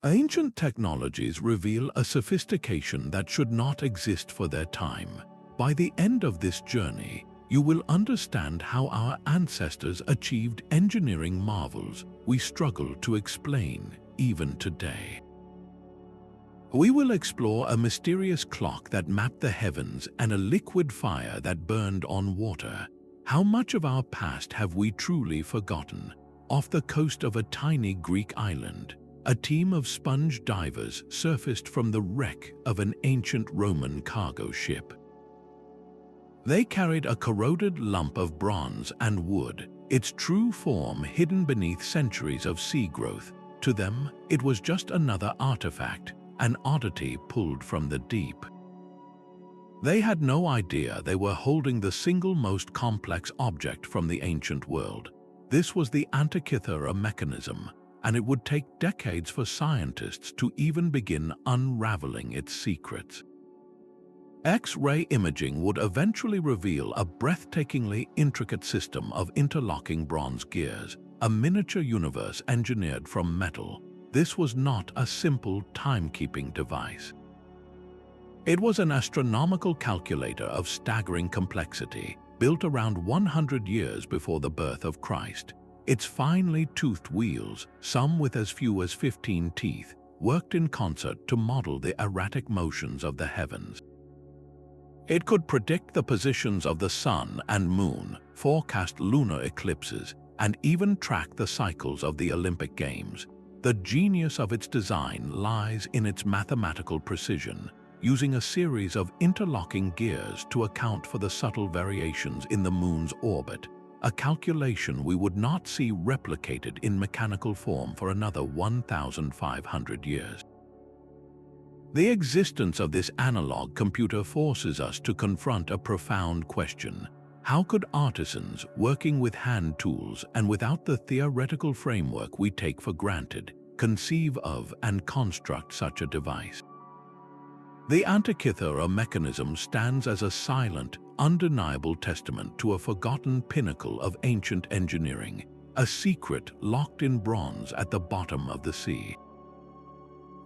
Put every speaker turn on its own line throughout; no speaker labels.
Ancient technologies reveal a sophistication that should not exist for their time. By the end of this journey, you will understand how our ancestors achieved engineering marvels we struggle to explain even today. We will explore a mysterious clock that mapped the heavens and a liquid fire that burned on water. How much of our past have we truly forgotten? Off the coast of a tiny Greek island, a team of sponge divers surfaced from the wreck of an ancient Roman cargo ship. They carried a corroded lump of bronze and wood, its true form hidden beneath centuries of sea growth. To them, it was just another artifact, an oddity pulled from the deep. They had no idea they were holding the single most complex object from the ancient world. This was the Antikythera Mechanism, and it would take decades for scientists to even begin unraveling its secrets. X-ray imaging would eventually reveal a breathtakingly intricate system of interlocking bronze gears, a miniature universe engineered from metal. This was not a simple timekeeping device. It was an astronomical calculator of staggering complexity, built around 100 years before the birth of Christ. Its finely toothed wheels, some with as few as 15 teeth, worked in concert to model the erratic motions of the heavens. It could predict the positions of the sun and moon, forecast lunar eclipses, and even track the cycles of the Olympic Games. The genius of its design lies in its mathematical precision, using a series of interlocking gears to account for the subtle variations in the moon's orbit, a calculation we would not see replicated in mechanical form for another 1,500 years. The existence of this analog computer forces us to confront a profound question. How could artisans, working with hand tools and without the theoretical framework we take for granted, conceive of and construct such a device? The Antikythera Mechanism stands as a silent, undeniable testament to a forgotten pinnacle of ancient engineering, a secret locked in bronze at the bottom of the sea.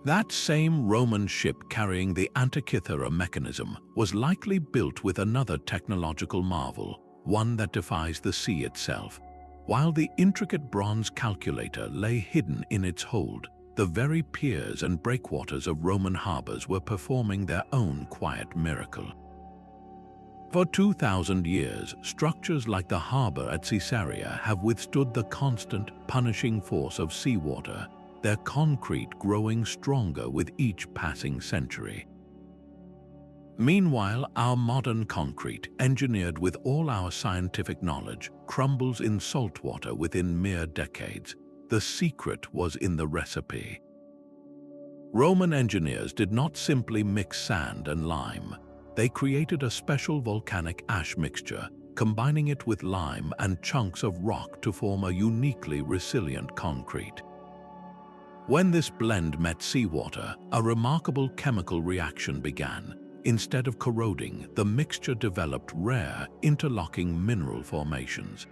That same Roman ship carrying the Antikythera Mechanism was likely built with another technological marvel, one that defies the sea itself. While the intricate bronze calculator lay hidden in its hold, the very piers and breakwaters of Roman harbors were performing their own quiet miracle. For 2,000 years, structures like the harbor at Caesarea have withstood the constant, punishing force of seawater, their concrete growing stronger with each passing century. Meanwhile, our modern concrete, engineered with all our scientific knowledge, crumbles in saltwater within mere decades. The secret was in the recipe. Roman engineers did not simply mix sand and lime. They created a special volcanic ash mixture, combining it with lime and chunks of rock to form a uniquely resilient concrete. When this blend met seawater, a remarkable chemical reaction began. Instead of corroding, the mixture developed rare, interlocking mineral formations.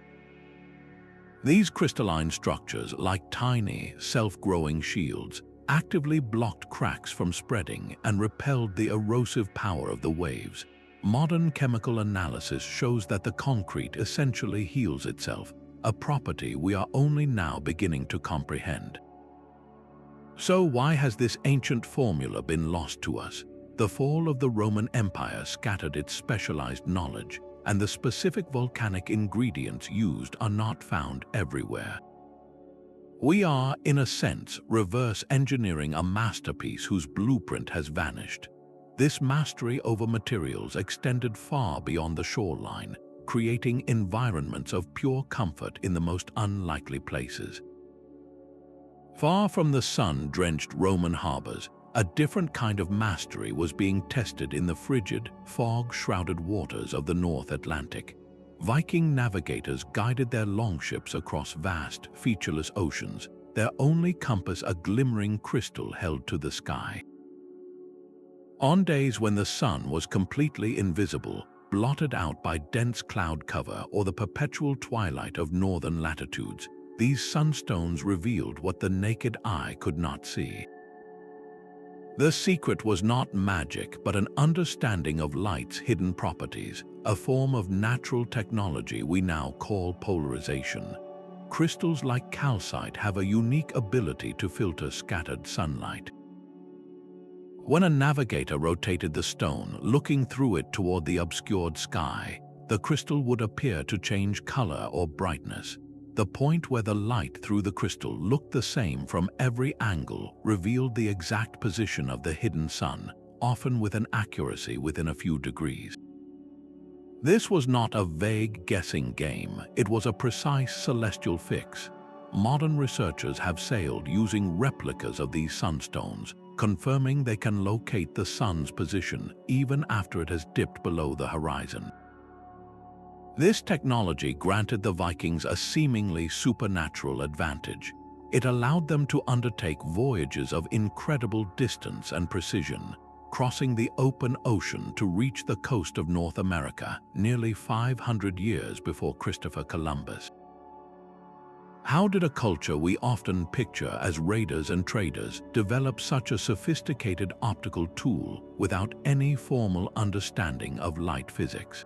These crystalline structures, like tiny, self-growing shields, actively blocked cracks from spreading and repelled the erosive power of the waves. Modern chemical analysis shows that the concrete essentially heals itself, a property we are only now beginning to comprehend. So why has this ancient formula been lost to us? The fall of the Roman Empire scattered its specialized knowledge, and the specific volcanic ingredients used are not found everywhere. We are, in a sense, reverse engineering a masterpiece whose blueprint has vanished. This mastery over materials extended far beyond the shoreline, creating environments of pure comfort in the most unlikely places. Far from the sun-drenched Roman harbors, a different kind of mastery was being tested in the frigid, fog-shrouded waters of the North Atlantic. Viking navigators guided their longships across vast, featureless oceans, their only compass a glimmering crystal held to the sky. On days when the sun was completely invisible, blotted out by dense cloud cover or the perpetual twilight of northern latitudes, these sunstones revealed what the naked eye could not see. The secret was not magic, but an understanding of light's hidden properties, a form of natural technology we now call polarization. Crystals like calcite have a unique ability to filter scattered sunlight. When a navigator rotated the stone, looking through it toward the obscured sky, the crystal would appear to change color or brightness. The point where the light through the crystal looked the same from every angle revealed the exact position of the hidden sun, often with an accuracy within a few degrees. This was not a vague guessing game, it was a precise celestial fix. Modern researchers have sailed using replicas of these sunstones, confirming they can locate the sun's position even after it has dipped below the horizon. This technology granted the Vikings a seemingly supernatural advantage. It allowed them to undertake voyages of incredible distance and precision, crossing the open ocean to reach the coast of North America nearly 500 years before Christopher Columbus. How did a culture we often picture as raiders and traders develop such a sophisticated optical tool without any formal understanding of light physics?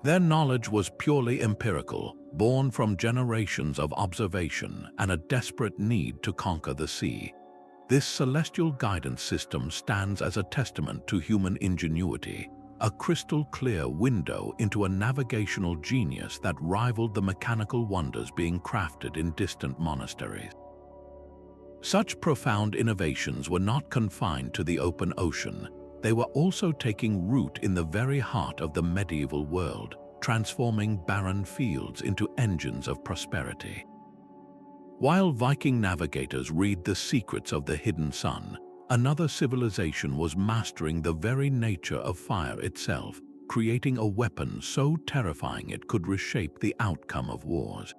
Their knowledge was purely empirical, born from generations of observation and a desperate need to conquer the sea. This celestial guidance system stands as a testament to human ingenuity, a crystal-clear window into a navigational genius that rivaled the mechanical wonders being crafted in distant monasteries. Such profound innovations were not confined to the open ocean. They were also taking root in the very heart of the medieval world, transforming barren fields into engines of prosperity. While Viking navigators read the secrets of the hidden sun, another civilization was mastering the very nature of fire itself, creating a weapon so terrifying it could reshape the outcome of wars.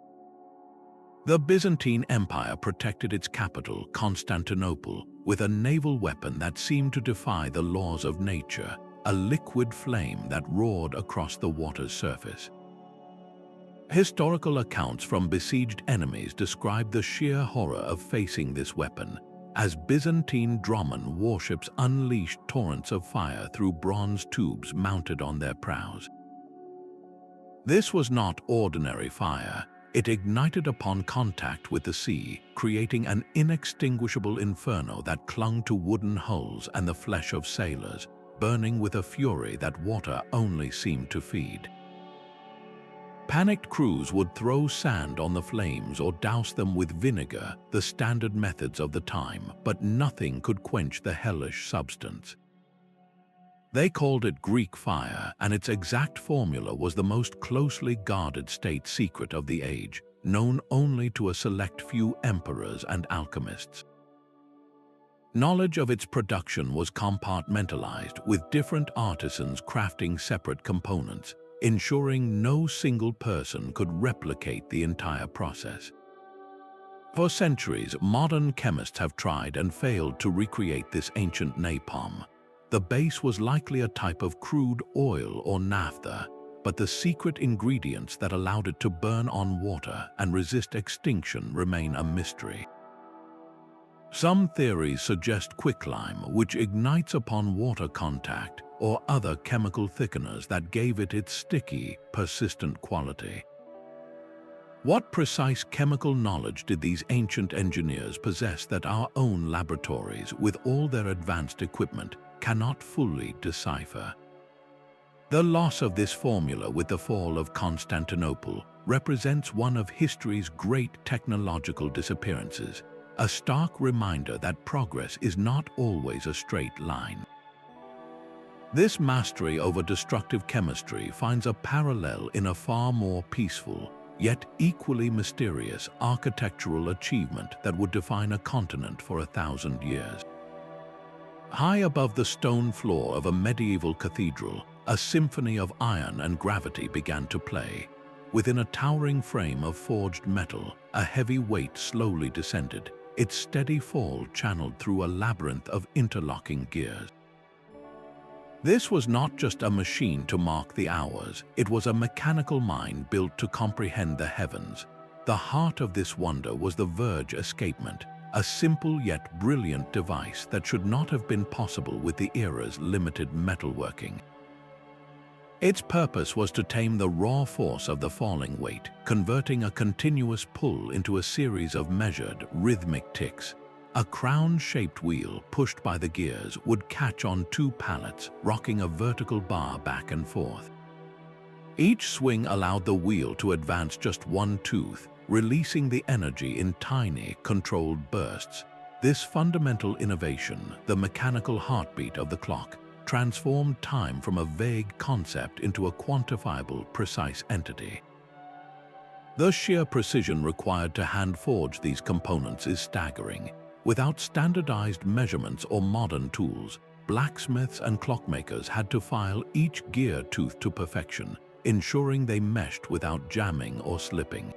The Byzantine Empire protected its capital, Constantinople, with a naval weapon that seemed to defy the laws of nature, a liquid flame that roared across the water's surface. Historical accounts from besieged enemies describe the sheer horror of facing this weapon, as Byzantine dromon warships unleashed torrents of fire through bronze tubes mounted on their prows. This was not ordinary fire. It ignited upon contact with the sea, creating an inextinguishable inferno that clung to wooden hulls and the flesh of sailors, burning with a fury that water only seemed to feed. Panicked crews would throw sand on the flames or douse them with vinegar, the standard methods of the time, but nothing could quench the hellish substance. They called it Greek fire, and its exact formula was the most closely guarded state secret of the age, known only to a select few emperors and alchemists. Knowledge of its production was compartmentalized, with different artisans crafting separate components, ensuring no single person could replicate the entire process. For centuries, modern chemists have tried and failed to recreate this ancient napalm. The base was likely a type of crude oil or naphtha, but the secret ingredients that allowed it to burn on water and resist extinction remain a mystery. Some theories suggest quicklime, which ignites upon water contact, or other chemical thickeners that gave it its sticky, persistent quality. What precise chemical knowledge did these ancient engineers possess that our own laboratories, with all their advanced equipment, cannot fully decipher? The loss of this formula with the fall of Constantinople represents one of history's great technological disappearances, a stark reminder that progress is not always a straight line. This mastery over destructive chemistry finds a parallel in a far more peaceful, yet equally mysterious architectural achievement that would define a continent for 1,000 years. High above the stone floor of a medieval cathedral, a symphony of iron and gravity began to play. Within a towering frame of forged metal, a heavy weight slowly descended, its steady fall channeled through a labyrinth of interlocking gears. This was not just a machine to mark the hours, it was a mechanical mind built to comprehend the heavens. The heart of this wonder was the verge escapement, a simple yet brilliant device that should not have been possible with the era's limited metalworking. Its purpose was to tame the raw force of the falling weight, converting a continuous pull into a series of measured, rhythmic ticks. A crown-shaped wheel pushed by the gears would catch on two pallets, rocking a vertical bar back and forth. Each swing allowed the wheel to advance just one tooth, releasing the energy in tiny, controlled bursts. This fundamental innovation, the mechanical heartbeat of the clock, transformed time from a vague concept into a quantifiable, precise entity. The sheer precision required to hand-forge these components is staggering. Without standardized measurements or modern tools, blacksmiths and clockmakers had to file each gear tooth to perfection, ensuring they meshed without jamming or slipping.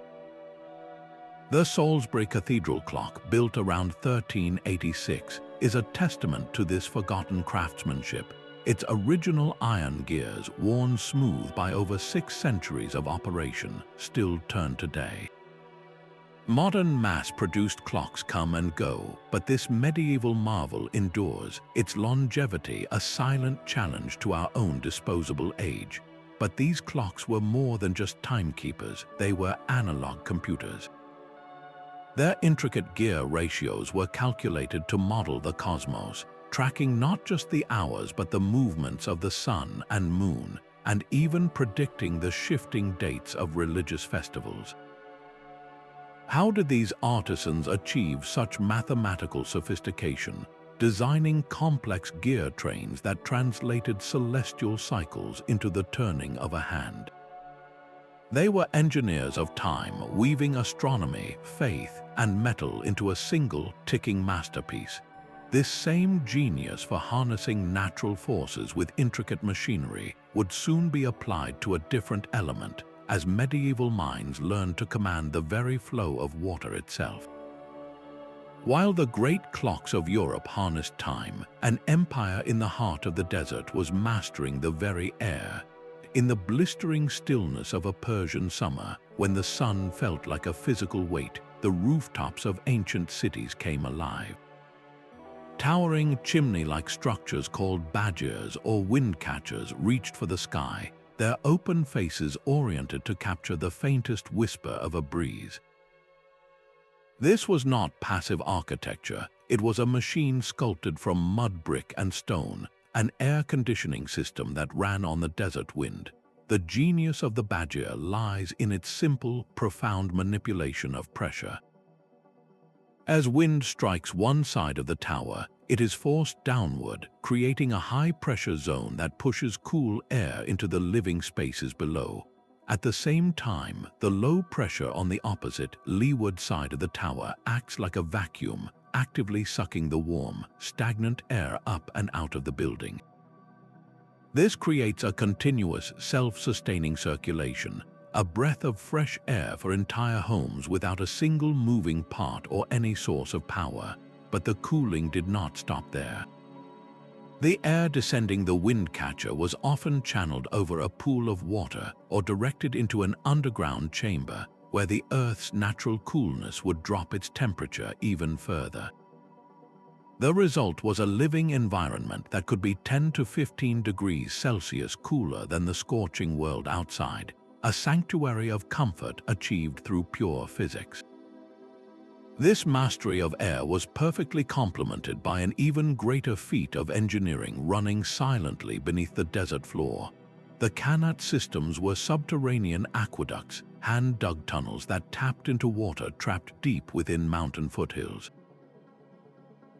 The Salisbury Cathedral clock, built around 1386, is a testament to this forgotten craftsmanship. Its original iron gears, worn smooth by over 6 centuries of operation, still turn today. Modern mass-produced clocks come and go, but this medieval marvel endures, its longevity a silent challenge to our own disposable age. But these clocks were more than just timekeepers, they were analog computers. Their intricate gear ratios were calculated to model the cosmos, tracking not just the hours but the movements of the sun and moon, and even predicting the shifting dates of religious festivals. How did these artisans achieve such mathematical sophistication, designing complex gear trains that translated celestial cycles into the turning of a hand? They were engineers of time, weaving astronomy, faith, and metal into a single, ticking masterpiece. This same genius for harnessing natural forces with intricate machinery would soon be applied to a different element, as medieval minds learned to command the very flow of water itself. While the great clocks of Europe harnessed time, an empire in the heart of the desert was mastering the very air. In the blistering stillness of a Persian summer, when the sun felt like a physical weight, the rooftops of ancient cities came alive. Towering chimney-like structures called badgers or windcatchers reached for the sky, their open faces oriented to capture the faintest whisper of a breeze. This was not passive architecture, it was a machine sculpted from mud, brick, and stone, an air conditioning system that ran on the desert wind. The genius of the badger lies in its simple, profound manipulation of pressure. As wind strikes one side of the tower, it is forced downward, creating a high-pressure zone that pushes cool air into the living spaces below. At the same time, the low pressure on the opposite, leeward side of the tower acts like a vacuum, actively sucking the warm, stagnant air up and out of the building. This creates a continuous, self-sustaining circulation, a breath of fresh air for entire homes without a single moving part or any source of power. But the cooling did not stop there. The air descending the windcatcher was often channeled over a pool of water or directed into an underground chamber where the Earth's natural coolness would drop its temperature even further. The result was a living environment that could be 10 to 15 degrees Celsius cooler than the scorching world outside, a sanctuary of comfort achieved through pure physics. This mastery of air was perfectly complemented by an even greater feat of engineering running silently beneath the desert floor. The Qanats systems were subterranean aqueducts, hand-dug tunnels that tapped into water trapped deep within mountain foothills.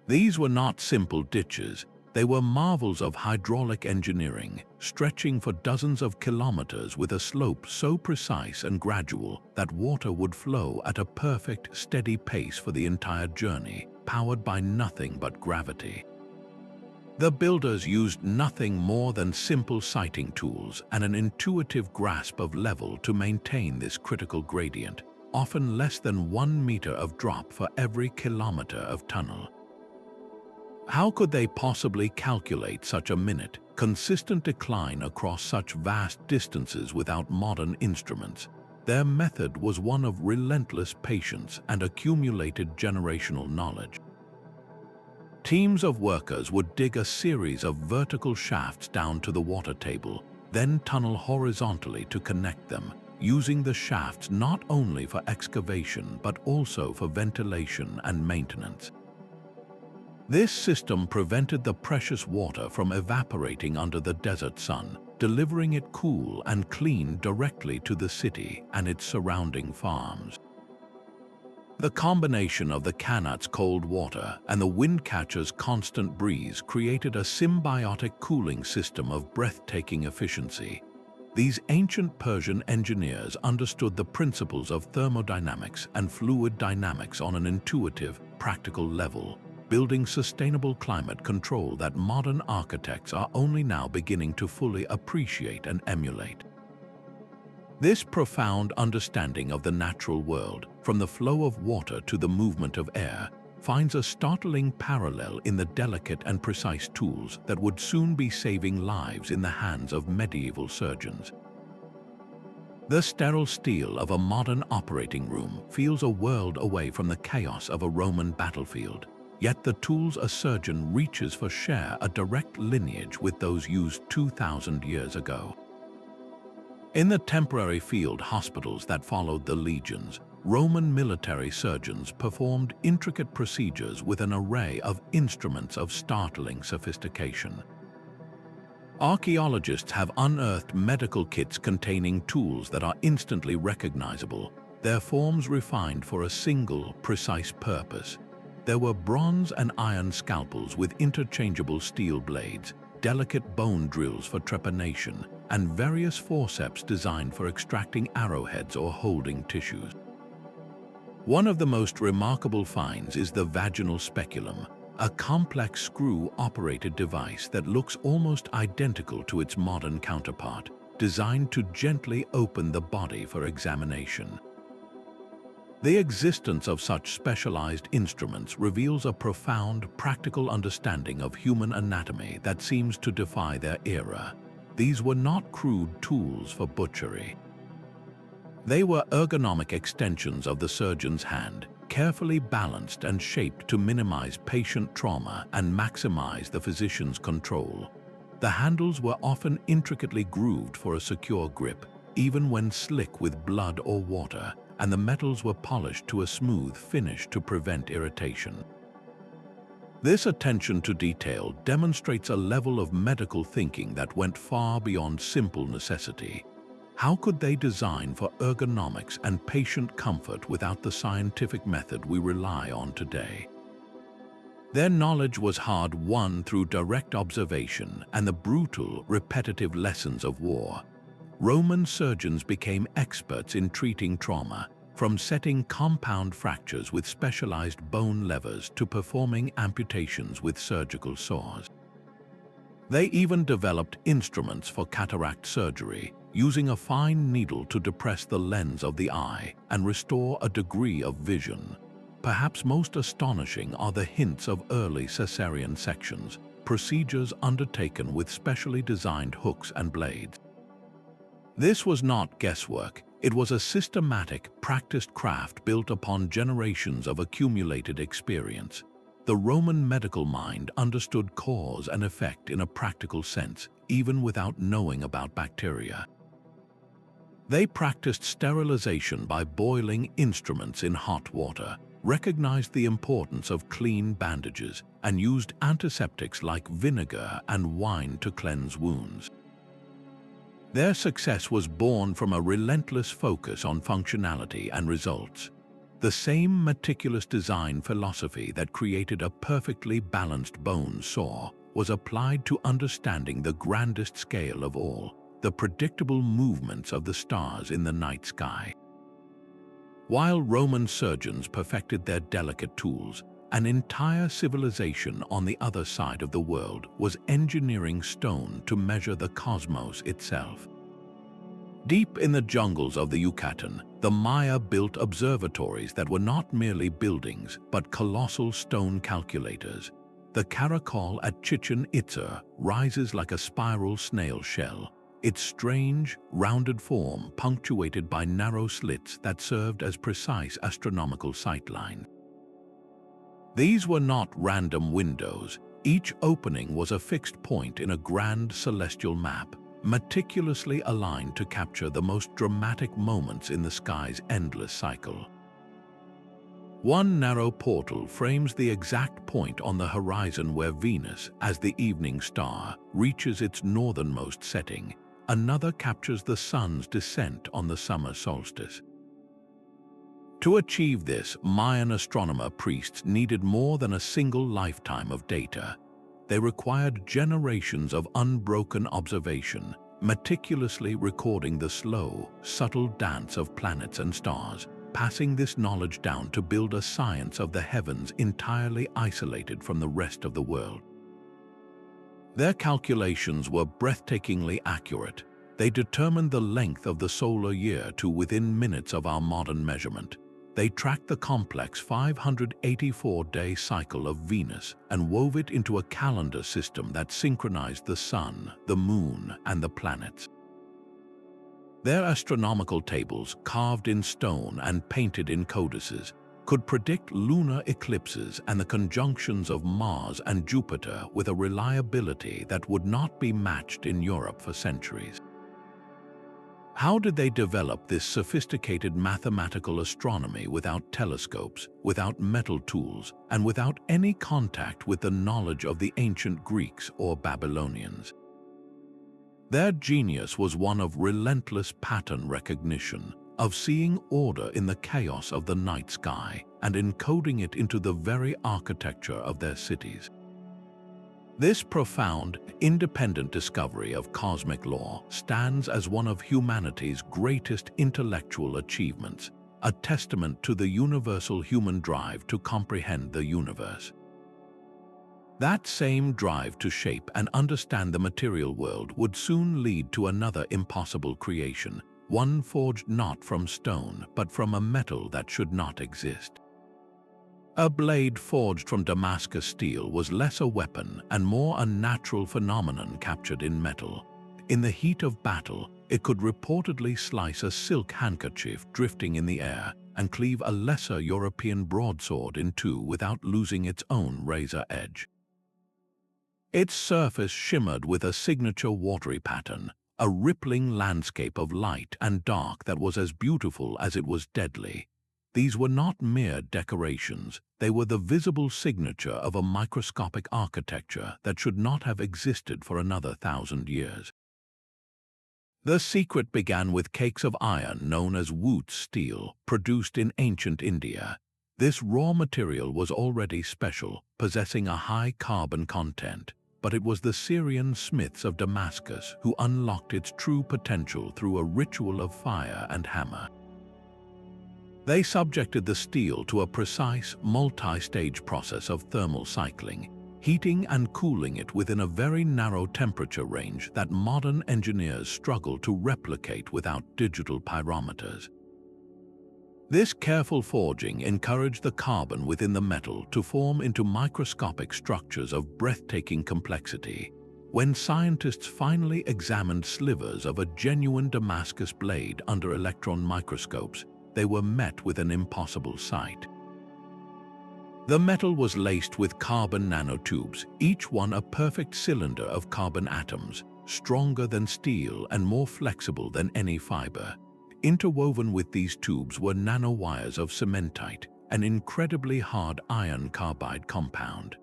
These were not simple ditches, they were marvels of hydraulic engineering, stretching for dozens of kilometers with a slope so precise and gradual that water would flow at a perfect, steady pace for the entire journey, powered by nothing but gravity. The builders used nothing more than simple sighting tools and an intuitive grasp of level to maintain this critical gradient, often less than 1 meter of drop for every kilometer of tunnel. How could they possibly calculate such a consistent decline across such vast distances without modern instruments? Their method was one of relentless patience and accumulated generational knowledge. Teams of workers would dig a series of vertical shafts down to the water table, then tunnel horizontally to connect them, using the shafts not only for excavation but also for ventilation and maintenance. This system prevented the precious water from evaporating under the desert sun, delivering it cool and clean directly to the city and its surrounding farms. The combination of the Qanats' cold water and the Windcatchers' constant breeze created a symbiotic cooling system of breathtaking efficiency. These ancient Persian engineers understood the principles of thermodynamics and fluid dynamics on an intuitive, practical level, building sustainable climate control that modern architects are only now beginning to fully appreciate and emulate. This profound understanding of the natural world, from the flow of water to the movement of air, finds a startling parallel in the delicate and precise tools that would soon be saving lives in the hands of medieval surgeons. The sterile steel of a modern operating room feels a world away from the chaos of a Roman battlefield, yet the tools a surgeon reaches for share a direct lineage with those used 2,000 years ago. In the temporary field hospitals that followed the legions, Roman military surgeons performed intricate procedures with an array of instruments of startling sophistication. Archaeologists have unearthed medical kits containing tools that are instantly recognizable, their forms refined for a single, precise purpose. There were bronze and iron scalpels with interchangeable steel blades, delicate bone drills for trepanation, and various forceps designed for extracting arrowheads or holding tissues. One of the most remarkable finds is the vaginal speculum, a complex screw-operated device that looks almost identical to its modern counterpart, designed to gently open the body for examination. The existence of such specialized instruments reveals a profound, practical understanding of human anatomy that seems to defy their era. These were not crude tools for butchery. They were ergonomic extensions of the surgeon's hand, carefully balanced and shaped to minimize patient trauma and maximize the physician's control. The handles were often intricately grooved for a secure grip, even when slick with blood or water, and the metals were polished to a smooth finish to prevent irritation. This attention to detail demonstrates a level of medical thinking that went far beyond simple necessity. How could they design for ergonomics and patient comfort without the scientific method we rely on today? Their knowledge was hard-won through direct observation and the brutal, repetitive lessons of war. Roman surgeons became experts in treating trauma, from setting compound fractures with specialized bone levers to performing amputations with surgical saws. They even developed instruments for cataract surgery, using a fine needle to depress the lens of the eye and restore a degree of vision. Perhaps most astonishing are the hints of early cesarean sections, procedures undertaken with specially designed hooks and blades. This was not guesswork, it was a systematic, practiced craft built upon generations of accumulated experience. The Roman medical mind understood cause and effect in a practical sense, even without knowing about bacteria. They practiced sterilization by boiling instruments in hot water, recognized the importance of clean bandages, and used antiseptics like vinegar and wine to cleanse wounds. Their success was born from a relentless focus on functionality and results. The same meticulous design philosophy that created a perfectly balanced bone saw was applied to understanding the grandest scale of all, the predictable movements of the stars in the night sky. While Roman surgeons perfected their delicate tools, an entire civilization on the other side of the world was engineering stone to measure the cosmos itself. Deep in the jungles of the Yucatan, the Maya built observatories that were not merely buildings, but colossal stone calculators. The caracol at Chichen Itza rises like a spiral snail shell, its strange, rounded form punctuated by narrow slits that served as precise astronomical sightlines. These were not random windows. Each opening was a fixed point in a grand celestial map, meticulously aligned to capture the most dramatic moments in the sky's endless cycle. One narrow portal frames the exact point on the horizon where Venus, as the evening star, reaches its northernmost setting. Another captures the sun's descent on the summer solstice. To achieve this, Mayan astronomer priests needed more than a single lifetime of data. They required generations of unbroken observation, meticulously recording the slow, subtle dance of planets and stars, passing this knowledge down to build a science of the heavens entirely isolated from the rest of the world. Their calculations were breathtakingly accurate. They determined the length of the solar year to within minutes of our modern measurement. They tracked the complex 584-day cycle of Venus and wove it into a calendar system that synchronized the sun, the moon, and the planets. Their astronomical tables, carved in stone and painted in codices, could predict lunar eclipses and the conjunctions of Mars and Jupiter with a reliability that would not be matched in Europe for centuries. How did they develop this sophisticated mathematical astronomy without telescopes, without metal tools, and without any contact with the knowledge of the ancient Greeks or Babylonians? Their genius was one of relentless pattern recognition, of seeing order in the chaos of the night sky and encoding it into the very architecture of their cities. This profound, independent discovery of cosmic law stands as one of humanity's greatest intellectual achievements, a testament to the universal human drive to comprehend the universe. That same drive to shape and understand the material world would soon lead to another impossible creation, one forged not from stone but from a metal that should not exist. A blade forged from Damascus steel was less a weapon and more a natural phenomenon captured in metal. In the heat of battle, it could reportedly slice a silk handkerchief drifting in the air and cleave a lesser European broadsword in two without losing its own razor edge. Its surface shimmered with a signature watery pattern, a rippling landscape of light and dark that was as beautiful as it was deadly. These were not mere decorations, they were the visible signature of a microscopic architecture that should not have existed for another 1,000 years. The secret began with cakes of iron known as Wootz steel, produced in ancient India. This raw material was already special, possessing a high carbon content, but it was the Syrian smiths of Damascus who unlocked its true potential through a ritual of fire and hammer. They subjected the steel to a precise, multi-stage process of thermal cycling, heating and cooling it within a very narrow temperature range that modern engineers struggle to replicate without digital pyrometers. This careful forging encouraged the carbon within the metal to form into microscopic structures of breathtaking complexity. When scientists finally examined slivers of a genuine Damascus blade under electron microscopes, they were met with an impossible sight. The metal was laced with carbon nanotubes, each one a perfect cylinder of carbon atoms, stronger than steel and more flexible than any fiber. Interwoven with these tubes were nanowires of cementite, an incredibly hard iron carbide compound.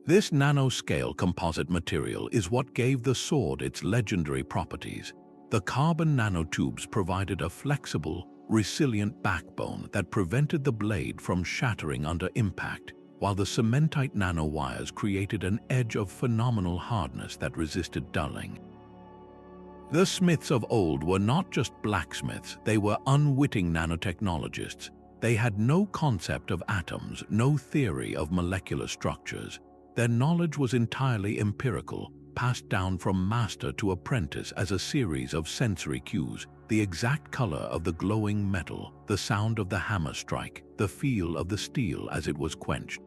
This nanoscale composite material is what gave the sword its legendary properties. The carbon nanotubes provided a flexible, resilient backbone that prevented the blade from shattering under impact, while the cementite nanowires created an edge of phenomenal hardness that resisted dulling. The smiths of old were not just blacksmiths, they were unwitting nanotechnologists. They had no concept of atoms, no theory of molecular structures. Their knowledge was entirely empirical, passed down from master to apprentice as a series of sensory cues: the exact color of the glowing metal, the sound of the hammer strike, the feel of the steel as it was quenched.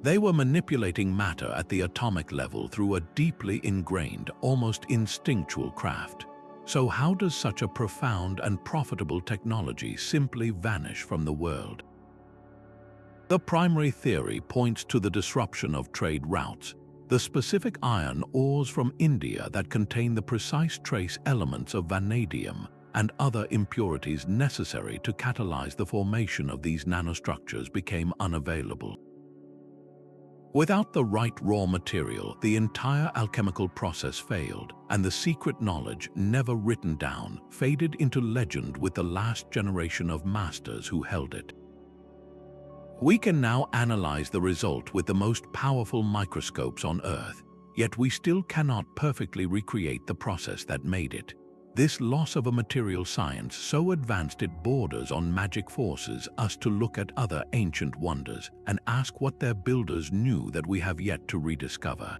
They were manipulating matter at the atomic level through a deeply ingrained, almost instinctual craft. So how does such a profound and profitable technology simply vanish from the world? The primary theory points to the disruption of trade routes. The specific iron ores from India that contain the precise trace elements of vanadium and other impurities necessary to catalyze the formation of these nanostructures became unavailable. Without the right raw material, the entire alchemical process failed, and the secret knowledge, never written down, faded into legend with the last generation of masters who held it. We can now analyze the result with the most powerful microscopes on Earth, yet we still cannot perfectly recreate the process that made it. This loss of a material science so advanced it borders on magic forces us to look at other ancient wonders and ask what their builders knew that we have yet to rediscover.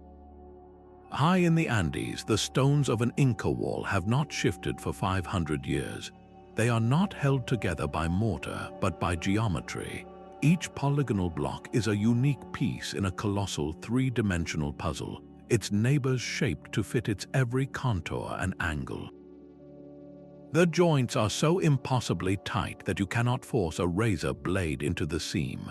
High in the Andes, the stones of an Inca wall have not shifted for 500 years. They are not held together by mortar, but by geometry. Each polygonal block is a unique piece in a colossal three-dimensional puzzle, its neighbors shaped to fit its every contour and angle. The joints are so impossibly tight that you cannot force a razor blade into the seam.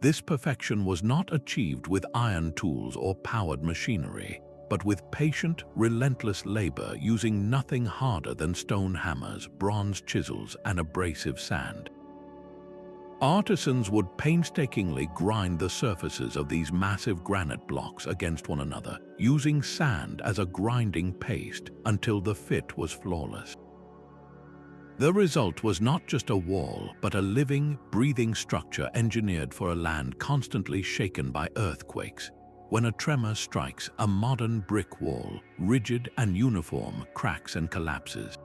This perfection was not achieved with iron tools or powered machinery, but with patient, relentless labor using nothing harder than stone hammers, bronze chisels, and abrasive sand. Artisans would painstakingly grind the surfaces of these massive granite blocks against one another, using sand as a grinding paste until the fit was flawless. The result was not just a wall, but a living, breathing structure engineered for a land constantly shaken by earthquakes. When a tremor strikes, a modern brick wall, rigid and uniform, cracks and collapses.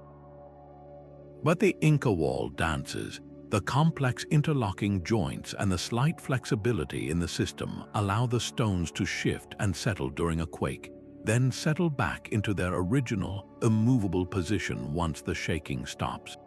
But the Inca wall dances. The complex interlocking joints and the slight flexibility in the system allow the stones to shift and settle during a quake, then settle back into their original, immovable position once the shaking stops.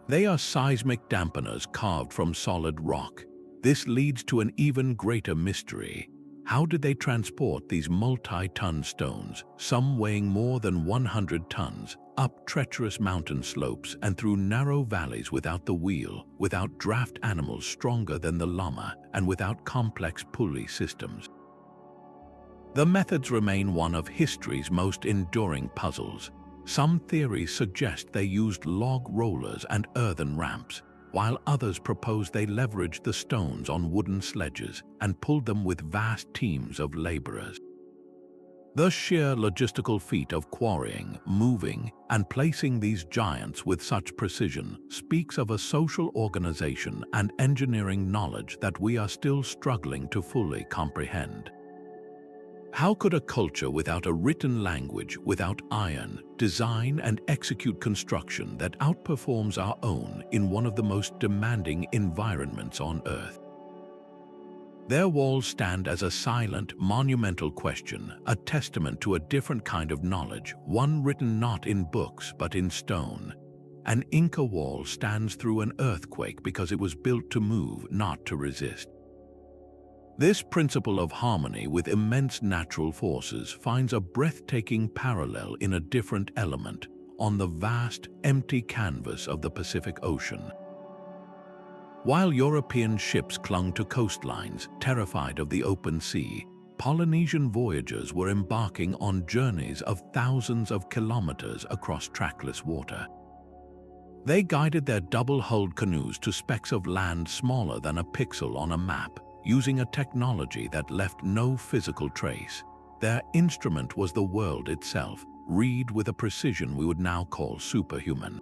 They are seismic dampeners carved from solid rock. This leads to an even greater mystery. How did they transport these multi-ton stones, some weighing more than 100 tons, up treacherous mountain slopes and through narrow valleys without the wheel, without draft animals stronger than the llama, and without complex pulley systems? The methods remain one of history's most enduring puzzles. Some theories suggest they used log rollers and earthen ramps, while others propose they leveraged the stones on wooden sledges and pulled them with vast teams of laborers. The sheer logistical feat of quarrying, moving, and placing these giants with such precision speaks of a social organization and engineering knowledge that we are still struggling to fully comprehend. How could a culture without a written language, without iron, design and execute construction that outperforms our own in one of the most demanding environments on Earth? Their walls stand as a silent, monumental question, a testament to a different kind of knowledge, one written not in books but in stone. An Inca wall stands through an earthquake because it was built to move, not to resist. This principle of harmony with immense natural forces finds a breathtaking parallel in a different element, on the vast, empty canvas of the Pacific Ocean. While European ships clung to coastlines, terrified of the open sea, Polynesian voyagers were embarking on journeys of thousands of kilometers across trackless water. They guided their double-hulled canoes to specks of land smaller than a pixel on a map, using a technology that left no physical trace. Their instrument was the world itself, read with a precision we would now call superhuman.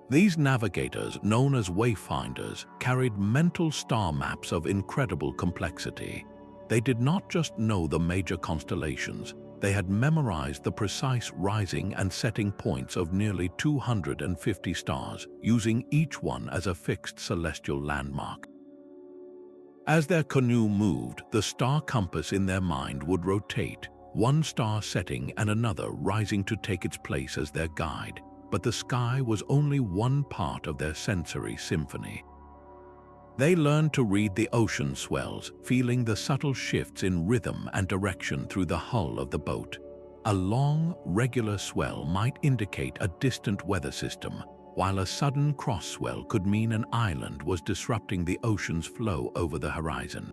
These navigators, known as wayfinders, carried mental star maps of incredible complexity. They did not just know the major constellations, they had memorized the precise rising and setting points of nearly 250 stars, using each one as a fixed celestial landmark. As their canoe moved, the star compass in their mind would rotate, one star setting and another rising to take its place as their guide. But the sky was only one part of their sensory symphony. They learned to read the ocean swells, feeling the subtle shifts in rhythm and direction through the hull of the boat. A long, regular swell might indicate a distant weather system, while a sudden cross swell could mean an island was disrupting the ocean's flow over the horizon.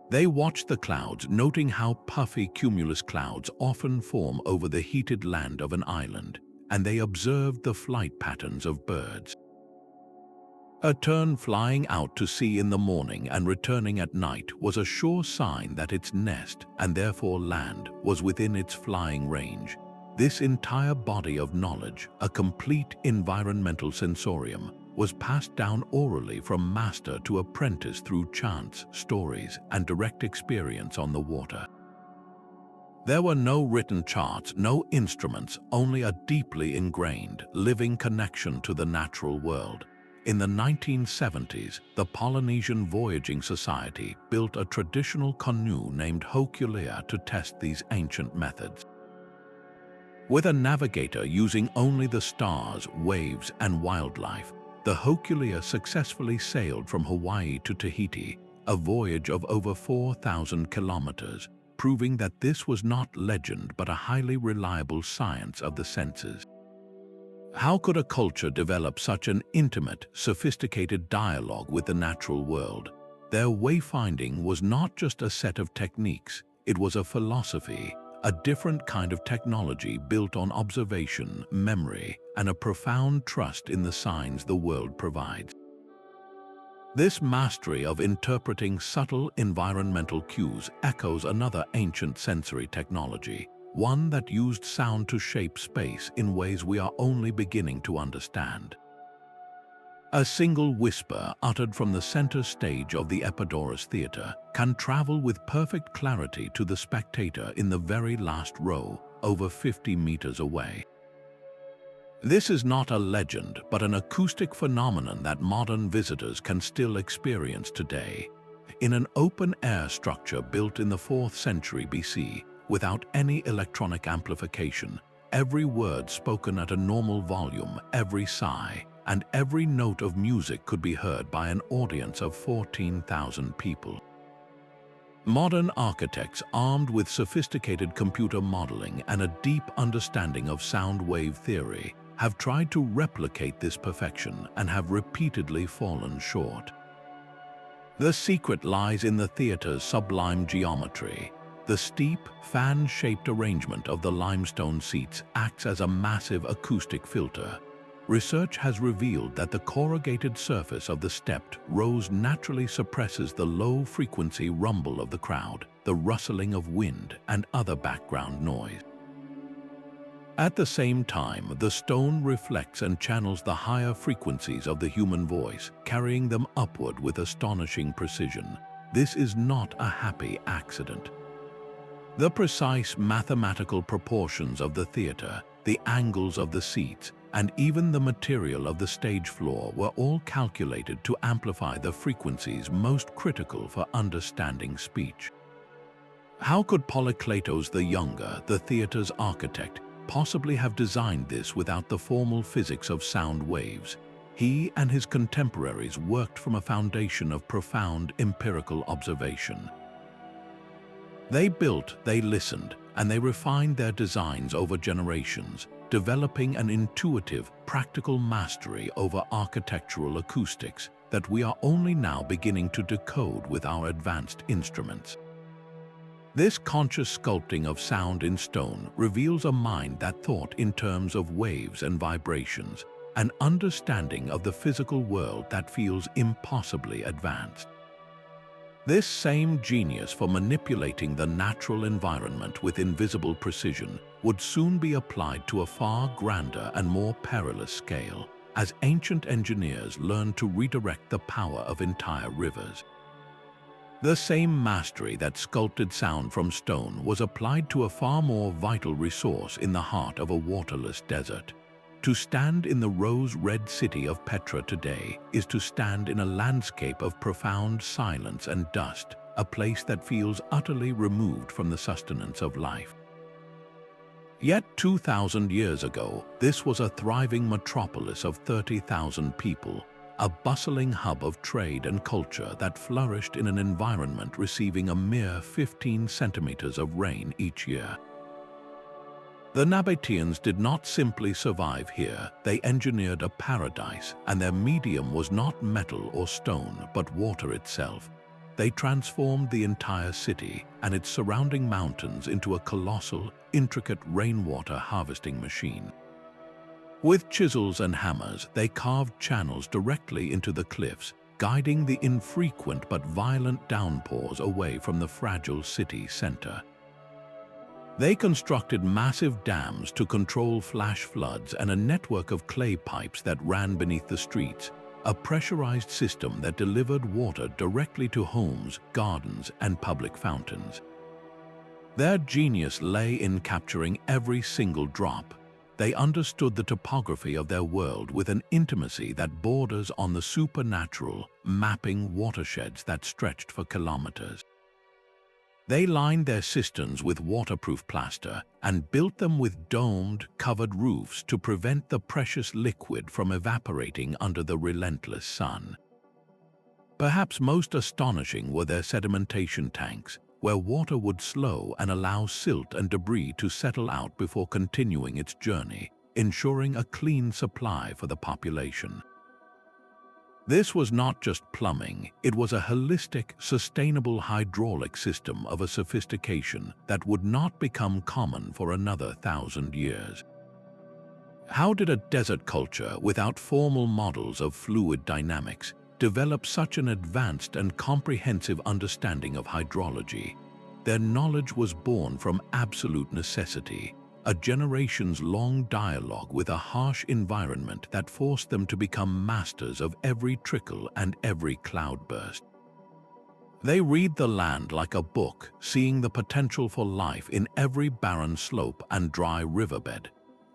They watched the clouds, noting how puffy cumulus clouds often form over the heated land of an island, and they observed the flight patterns of birds. A tern flying out to sea in the morning and returning at night was a sure sign that its nest, and therefore land, was within its flying range. This entire body of knowledge, a complete environmental sensorium, was passed down orally from master to apprentice through chants, stories, and direct experience on the water. There were no written charts, no instruments, only a deeply ingrained, living connection to the natural world. In the 1970s, the Polynesian Voyaging Society built a traditional canoe named Hokulea to test these ancient methods. With a navigator using only the stars, waves, and wildlife, the Hokulea successfully sailed from Hawaii to Tahiti, a voyage of over 4,000 kilometers, proving that this was not legend but a highly reliable science of the senses. How could a culture develop such an intimate, sophisticated dialogue with the natural world? Their wayfinding was not just a set of techniques, it was a philosophy, a different kind of technology built on observation, memory, and a profound trust in the signs the world provides. This mastery of interpreting subtle environmental cues echoes another ancient sensory technology, one that used sound to shape space in ways we are only beginning to understand. A single whisper uttered from the center stage of the Epidaurus Theater can travel with perfect clarity to the spectator in the very last row, over 50 meters away. This is not a legend, but an acoustic phenomenon that modern visitors can still experience today. In an open-air structure built in the 4th century BC, without any electronic amplification, every word spoken at a normal volume, every sigh, and every note of music could be heard by an audience of 14,000 people. Modern architects, armed with sophisticated computer modeling and a deep understanding of sound wave theory, have tried to replicate this perfection and have repeatedly fallen short. The secret lies in the theater's sublime geometry. The steep, fan-shaped arrangement of the limestone seats acts as a massive acoustic filter. Research has revealed that the corrugated surface of the stepped rows naturally suppresses the low-frequency rumble of the crowd, the rustling of wind, and other background noise. At the same time, the stone reflects and channels the higher frequencies of the human voice, carrying them upward with astonishing precision. This is not a happy accident. The precise mathematical proportions of the theater, the angles of the seats, and even the material of the stage floor were all calculated to amplify the frequencies most critical for understanding speech. How could Polykleitos the Younger, the theater's architect, possibly have designed this without the formal physics of sound waves? He and his contemporaries worked from a foundation of profound empirical observation. They built, they listened, and they refined their designs over generations, developing an intuitive, practical mastery over architectural acoustics that we are only now beginning to decode with our advanced instruments. This conscious sculpting of sound in stone reveals a mind that thought in terms of waves and vibrations, an understanding of the physical world that feels impossibly advanced. This same genius for manipulating the natural environment with invisible precision would soon be applied to a far grander and more perilous scale, as ancient engineers learned to redirect the power of entire rivers. The same mastery that sculpted sound from stone was applied to a far more vital resource in the heart of a waterless desert. To stand in the rose-red city of Petra today is to stand in a landscape of profound silence and dust, a place that feels utterly removed from the sustenance of life. Yet 2,000 years ago, this was a thriving metropolis of 30,000 people, a bustling hub of trade and culture that flourished in an environment receiving a mere 15 centimeters of rain each year. The Nabateans did not simply survive here, they engineered a paradise, and their medium was not metal or stone, but water itself. They transformed the entire city and its surrounding mountains into a colossal, intricate rainwater harvesting machine. With chisels and hammers, they carved channels directly into the cliffs, guiding the infrequent but violent downpours away from the fragile city center. They constructed massive dams to control flash floods and a network of clay pipes that ran beneath the streets, a pressurized system that delivered water directly to homes, gardens, and public fountains. Their genius lay in capturing every single drop. They understood the topography of their world with an intimacy that borders on the supernatural, mapping watersheds that stretched for kilometers. They lined their cisterns with waterproof plaster and built them with domed, covered roofs to prevent the precious liquid from evaporating under the relentless sun. Perhaps most astonishing were their sedimentation tanks, where water would slow and allow silt and debris to settle out before continuing its journey, ensuring a clean supply for the population. This was not just plumbing, it was a holistic, sustainable hydraulic system of a sophistication that would not become common for another 1,000 years. How did a desert culture without formal models of fluid dynamics develop such an advanced and comprehensive understanding of hydrology? Their knowledge was born from absolute necessity, a generations-long dialogue with a harsh environment that forced them to become masters of every trickle and every cloudburst. They read the land like a book, seeing the potential for life in every barren slope and dry riverbed.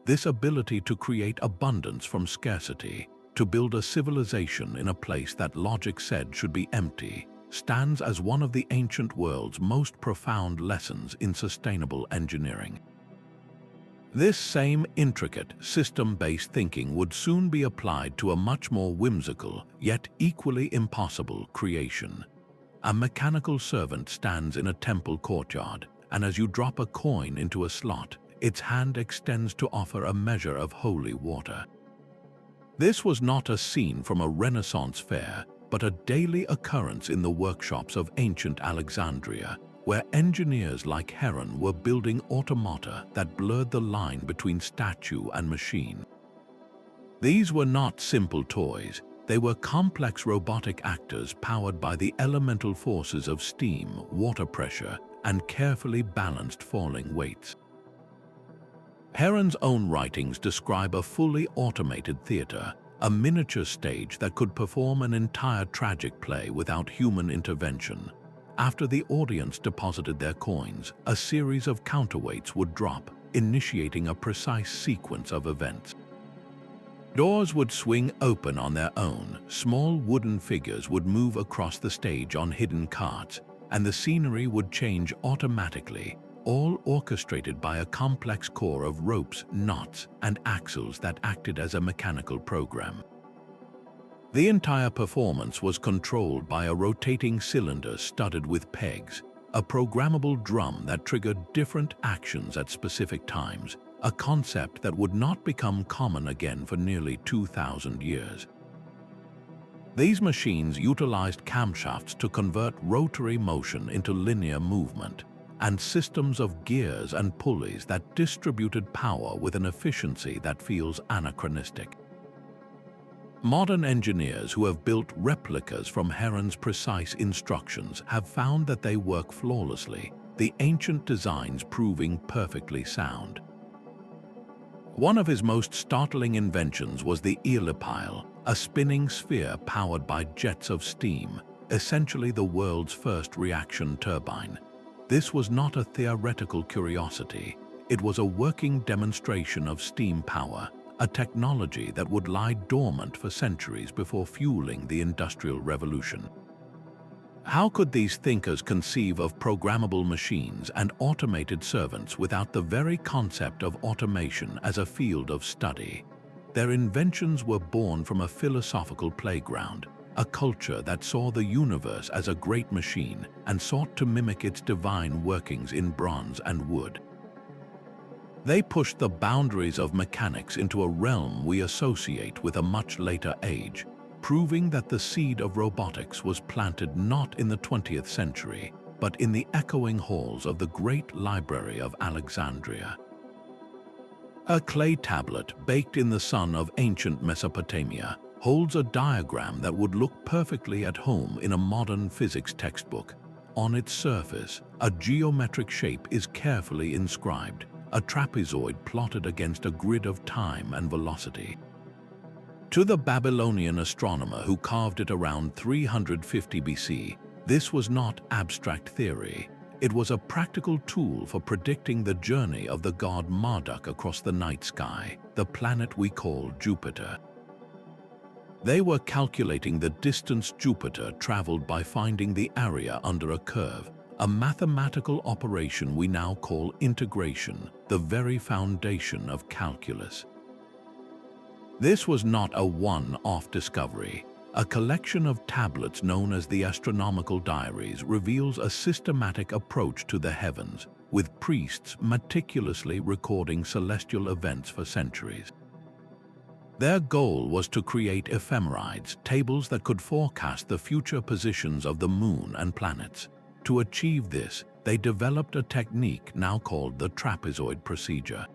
This ability to create abundance from scarcity, to build a civilization in a place that logic said should be empty, stands as one of the ancient world's most profound lessons in sustainable engineering. This same intricate, system-based thinking would soon be applied to a much more whimsical, yet equally impossible creation. A mechanical servant stands in a temple courtyard, and as you drop a coin into a slot, its hand extends to offer a measure of holy water. This was not a scene from a Renaissance fair, but a daily occurrence in the workshops of ancient Alexandria, where engineers like Heron were building automata that blurred the line between statue and machine. These were not simple toys, they were complex robotic actors powered by the elemental forces of steam, water pressure, and carefully balanced falling weights. Heron's own writings describe a fully automated theater, a miniature stage that could perform an entire tragic play without human intervention. After the audience deposited their coins, a series of counterweights would drop, initiating a precise sequence of events. Doors would swing open on their own, small wooden figures would move across the stage on hidden carts, and the scenery would change automatically, all orchestrated by a complex core of ropes, knots, and axles that acted as a mechanical program. The entire performance was controlled by a rotating cylinder studded with pegs, a programmable drum that triggered different actions at specific times, a concept that would not become common again for nearly 2,000 years. These machines utilized camshafts to convert rotary motion into linear movement, and systems of gears and pulleys that distributed power with an efficiency that feels anachronistic. Modern engineers who have built replicas from Heron's precise instructions have found that they work flawlessly, the ancient designs proving perfectly sound. One of his most startling inventions was the eolipile, a spinning sphere powered by jets of steam, essentially the world's first reaction turbine. This was not a theoretical curiosity, it was a working demonstration of steam power, a technology that would lie dormant for centuries before fueling the Industrial Revolution. How could these thinkers conceive of programmable machines and automated servants without the very concept of automation as a field of study? Their inventions were born from a philosophical playground, a culture that saw the universe as a great machine and sought to mimic its divine workings in bronze and wood. They pushed the boundaries of mechanics into a realm we associate with a much later age, proving that the seed of robotics was planted not in the 20th century, but in the echoing halls of the Great Library of Alexandria. A clay tablet baked in the sun of ancient Mesopotamia holds a diagram that would look perfectly at home in a modern physics textbook. On its surface, a geometric shape is carefully inscribed, a trapezoid plotted against a grid of time and velocity. To the Babylonian astronomer who carved it around 350 BC, this was not abstract theory. It was a practical tool for predicting the journey of the god Marduk across the night sky, the planet we call Jupiter. They were calculating the distance Jupiter traveled by finding the area under a curve, a mathematical operation we now call integration, the very foundation of calculus. This was not a one-off discovery. A collection of tablets known as the Astronomical diaries reveals a systematic approach to the heavens, with priests meticulously recording celestial events for centuries. Their goal was to create ephemerides, tables that could forecast the future positions of the moon and planets. To achieve this, they developed a technique now called the trapezoid procedure.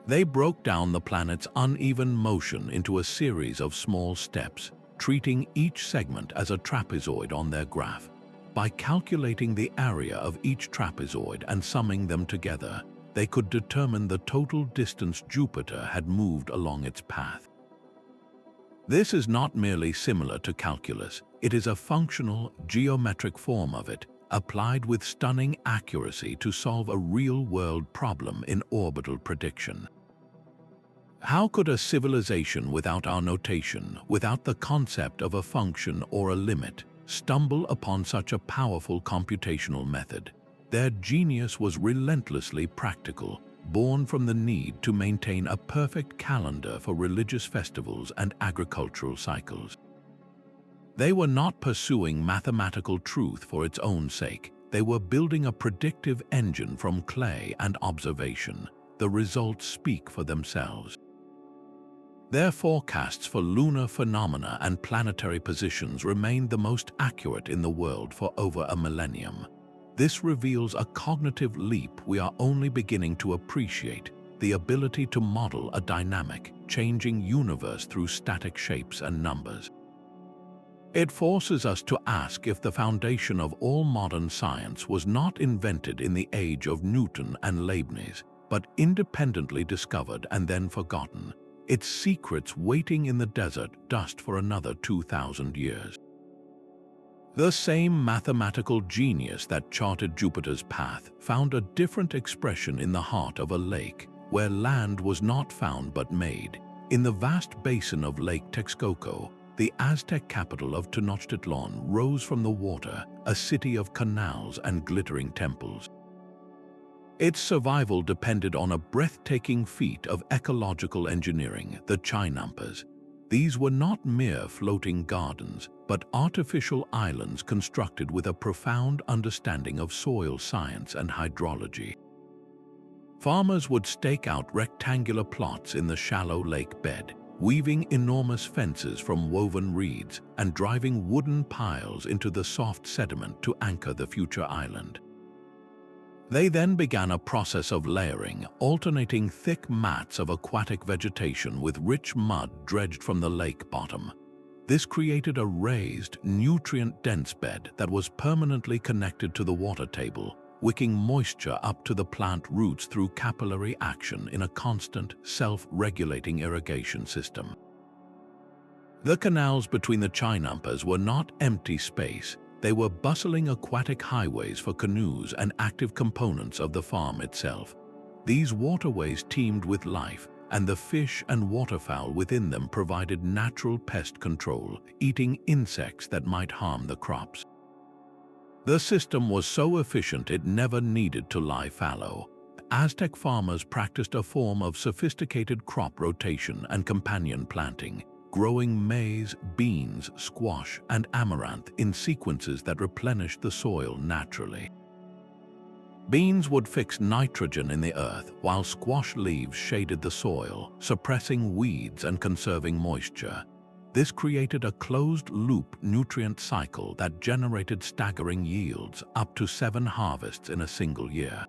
They broke down the planet's uneven motion into a series of small steps, treating each segment as a trapezoid on their graph. By calculating the area of each trapezoid and summing them together, they could determine the total distance Jupiter had moved along its path. This is not merely similar to calculus, it is a functional, geometric form of it, applied with stunning accuracy to solve a real-world problem in orbital prediction. How could a civilization without our notation, without the concept of a function or a limit, stumble upon such a powerful computational method? Their genius was relentlessly practical, born from the need to maintain a perfect calendar for religious festivals and agricultural cycles. They were not pursuing mathematical truth for its own sake. They were building a predictive engine from clay and observation. The results speak for themselves. Their forecasts for lunar phenomena and planetary positions remained the most accurate in the world for over a millennium. This reveals a cognitive leap we are only beginning to appreciate, the ability to model a dynamic, changing universe through static shapes and numbers. It forces us to ask if the foundation of all modern science was not invented in the age of Newton and Leibniz, but independently discovered and then forgotten, its secrets waiting in the desert dust for another 2,000 years. The same mathematical genius that charted Jupiter's path found a different expression in the heart of a lake, where land was not found but made. In the vast basin of Lake Texcoco, the Aztec capital of Tenochtitlan rose from the water, a city of canals and glittering temples. Its survival depended on a breathtaking feat of ecological engineering, the Chinampas. These were not mere floating gardens, but artificial islands constructed with a profound understanding of soil science and hydrology. Farmers would stake out rectangular plots in the shallow lake bed, weaving enormous fences from woven reeds and driving wooden piles into the soft sediment to anchor the future island. They then began a process of layering, alternating thick mats of aquatic vegetation with rich mud dredged from the lake bottom. This created a raised, nutrient-dense bed that was permanently connected to the water table, wicking moisture up to the plant roots through capillary action in a constant, self-regulating irrigation system. The canals between the Chinampas were not empty space. They were bustling aquatic highways for canoes and active components of the farm itself. These waterways teemed with life, and the fish and waterfowl within them provided natural pest control, eating insects that might harm the crops. The system was so efficient it never needed to lie fallow. Aztec farmers practiced a form of sophisticated crop rotation and companion planting, growing maize, beans, squash, and amaranth in sequences that replenished the soil naturally. Beans would fix nitrogen in the earth, while squash leaves shaded the soil, suppressing weeds and conserving moisture. This created a closed-loop nutrient cycle that generated staggering yields, up to 7 harvests in a single year.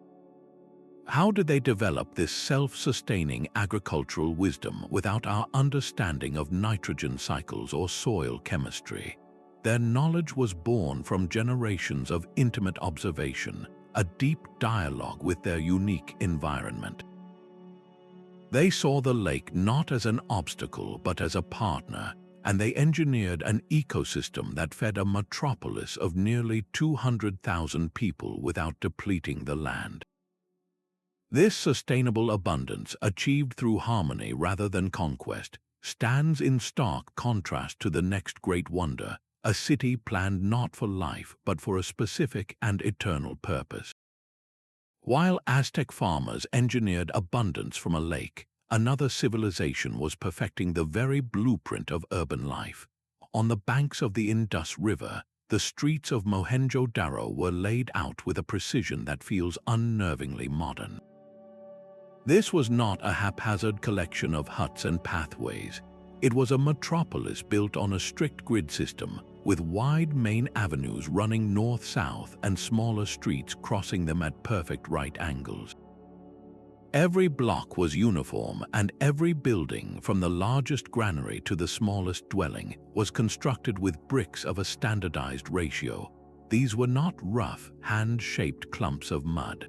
How did they develop this self-sustaining agricultural wisdom without our understanding of nitrogen cycles or soil chemistry? Their knowledge was born from generations of intimate observation, a deep dialogue with their unique environment. They saw the lake not as an obstacle but as a partner, and they engineered an ecosystem that fed a metropolis of nearly 200,000 people without depleting the land. This sustainable abundance, achieved through harmony rather than conquest, stands in stark contrast to the next great wonder, a city planned not for life but for a specific and eternal purpose. While Aztec farmers engineered abundance from a lake, another civilization was perfecting the very blueprint of urban life. On the banks of the Indus River, the streets of Mohenjo-Daro were laid out with a precision that feels unnervingly modern. This was not a haphazard collection of huts and pathways. It was a metropolis built on a strict grid system, with wide main avenues running north-south and smaller streets crossing them at perfect right angles. Every block was uniform, and every building, from the largest granary to the smallest dwelling, was constructed with bricks of a standardized ratio. These were not rough, hand-shaped clumps of mud.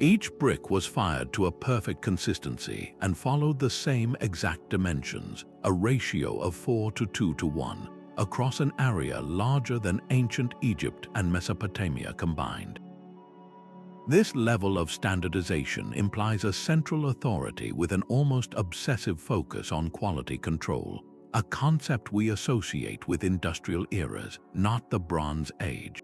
Each brick was fired to a perfect consistency and followed the same exact dimensions, a ratio of 4:2:1, across an area larger than ancient Egypt and Mesopotamia combined. This level of standardization implies a central authority with an almost obsessive focus on quality control, a concept we associate with industrial eras, not the Bronze Age.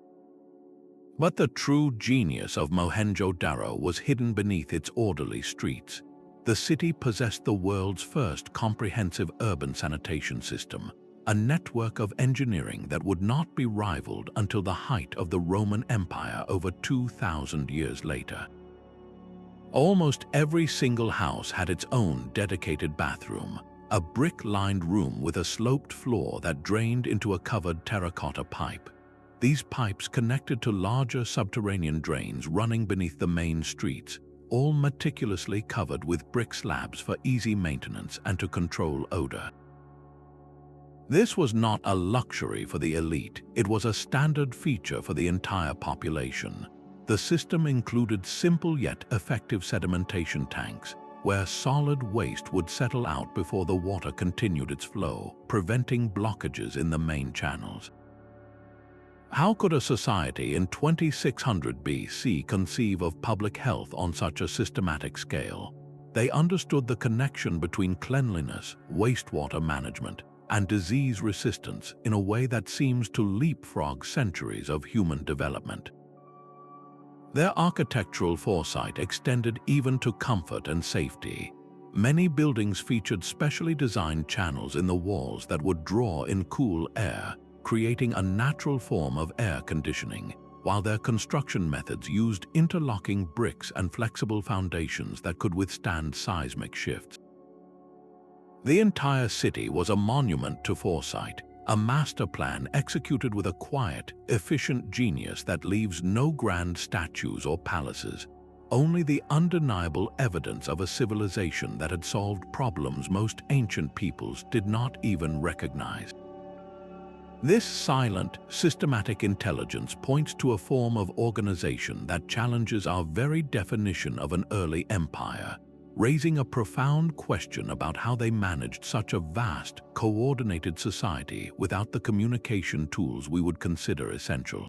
But the true genius of Mohenjo-Daro was hidden beneath its orderly streets. The city possessed the world's first comprehensive urban sanitation system, a network of engineering that would not be rivaled until the height of the Roman Empire over 2,000 years later. Almost every single house had its own dedicated bathroom, a brick-lined room with a sloped floor that drained into a covered terracotta pipe. These pipes connected to larger subterranean drains running beneath the main streets, all meticulously covered with brick slabs for easy maintenance and to control odor. This was not a luxury for the elite, it was a standard feature for the entire population. The system included simple yet effective sedimentation tanks, where solid waste would settle out before the water continued its flow, preventing blockages in the main channels. How could a society in 2600 BC conceive of public health on such a systematic scale? They understood the connection between cleanliness, wastewater management, and disease resistance in a way that seems to leapfrog centuries of human development. Their architectural foresight extended even to comfort and safety. Many buildings featured specially designed channels in the walls that would draw in cool air, creating a natural form of air conditioning, while their construction methods used interlocking bricks and flexible foundations that could withstand seismic shifts. The entire city was a monument to foresight, a master plan executed with a quiet, efficient genius that leaves no grand statues or palaces, only the undeniable evidence of a civilization that had solved problems most ancient peoples did not even recognize. This silent, systematic intelligence points to a form of organization that challenges our very definition of an early empire, raising a profound question about how they managed such a vast, coordinated society without the communication tools we would consider essential.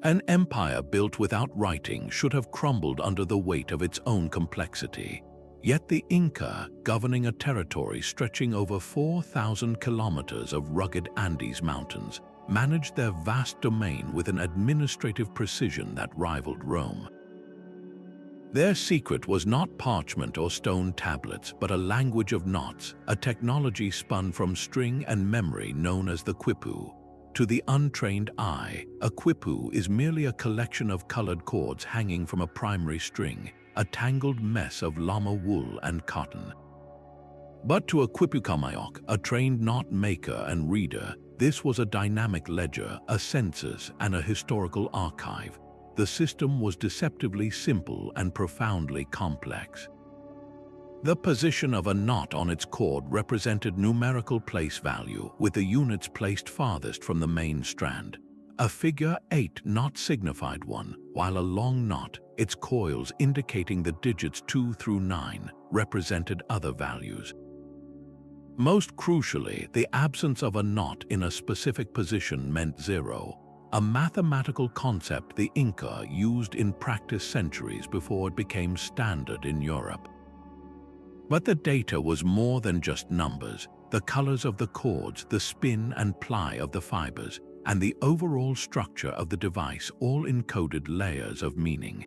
An empire built without writing should have crumbled under the weight of its own complexity. Yet the Inca, governing a territory stretching over 4,000 kilometers of rugged Andes mountains, managed their vast domain with an administrative precision that rivaled Rome. Their secret was not parchment or stone tablets, but a language of knots, a technology spun from string and memory known as the quipu. To the untrained eye, a quipu is merely a collection of colored cords hanging from a primary string, a tangled mess of llama wool and cotton. But to a quipukamayok, a trained knot maker and reader, this was a dynamic ledger, a census, and a historical archive. The system was deceptively simple and profoundly complex. The position of a knot on its cord represented numerical place value, with the units placed farthest from the main strand. A figure 8 knot signified 1, while a long knot, its coils indicating the digits 2 through 9, represented other values. Most crucially, the absence of a knot in a specific position meant 0, a mathematical concept the Inca used in practice centuries before it became standard in Europe. But the data was more than just numbers. The colors of the cords, the spin and ply of the fibers, and the overall structure of the device all encoded layers of meaning.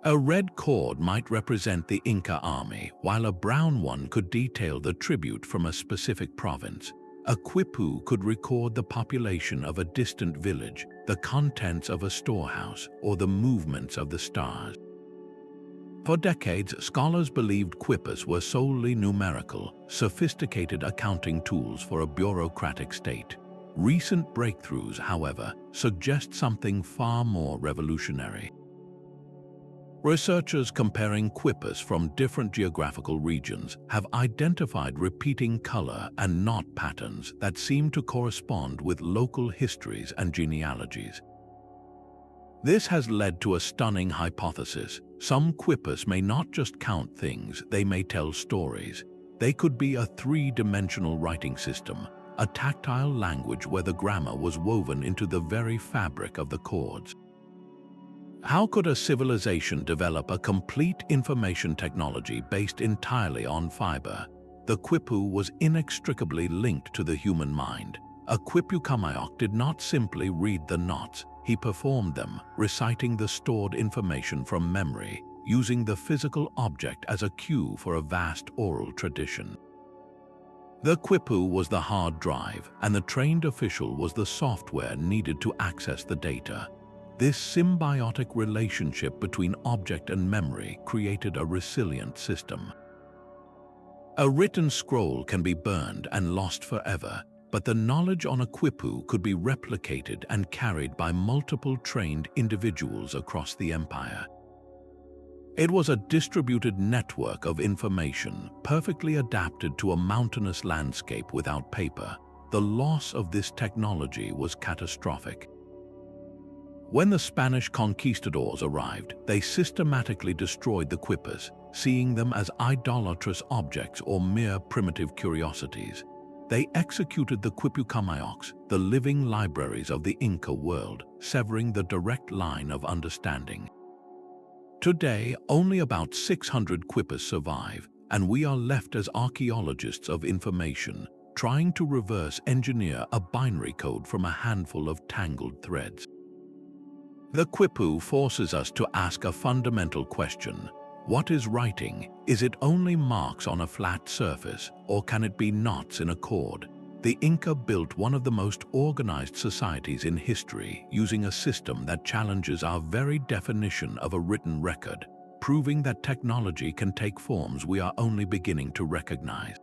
A red cord might represent the Inca army, while a brown one could detail the tribute from a specific province. A quipu could record the population of a distant village, the contents of a storehouse, or the movements of the stars. For decades, scholars believed quipus were solely numerical, sophisticated accounting tools for a bureaucratic state. Recent breakthroughs, however, suggest something far more revolutionary. Researchers comparing quipus from different geographical regions have identified repeating color and knot patterns that seem to correspond with local histories and genealogies. This has led to a stunning hypothesis. Some quipus may not just count things, they may tell stories. They could be a three-dimensional writing system, a tactile language where the grammar was woven into the very fabric of the cords. How could a civilization develop a complete information technology based entirely on fiber? The quipu was inextricably linked to the human mind. A quipukamayok did not simply read the knots, he performed them, reciting the stored information from memory, using the physical object as a cue for a vast oral tradition. The quipu was the hard drive, and the trained official was the software needed to access the data. This symbiotic relationship between object and memory created a resilient system. A written scroll can be burned and lost forever, but the knowledge on a quipu could be replicated and carried by multiple trained individuals across the empire. It was a distributed network of information, perfectly adapted to a mountainous landscape without paper. The loss of this technology was catastrophic. When the Spanish conquistadors arrived, they systematically destroyed the quipus, seeing them as idolatrous objects or mere primitive curiosities. They executed the quipukamayok's, the living libraries of the Inca world, severing the direct line of understanding. Today, only about 600 quipus survive, and we are left as archaeologists of information, trying to reverse engineer a binary code from a handful of tangled threads. The quipu forces us to ask a fundamental question. What is writing? Is it only marks on a flat surface, or can it be knots in a cord? The Inca built one of the most organized societies in history, using a system that challenges our very definition of a written record, proving that technology can take forms we are only beginning to recognize.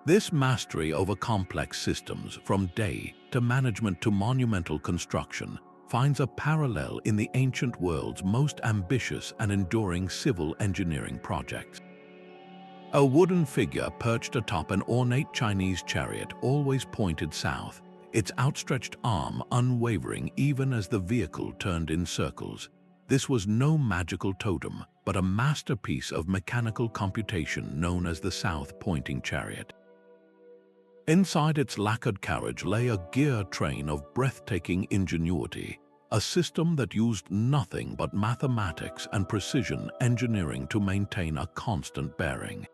This mastery over complex systems, from day to management to monumental construction, finds a parallel in the ancient world's most ambitious and enduring civil engineering projects. A wooden figure perched atop an ornate Chinese chariot always pointed south, its outstretched arm unwavering even as the vehicle turned in circles. This was no magical totem, but a masterpiece of mechanical computation known as the south-pointing chariot. Inside its lacquered carriage lay a gear train of breathtaking ingenuity, a system that used nothing but mathematics and precision engineering to maintain a constant bearing.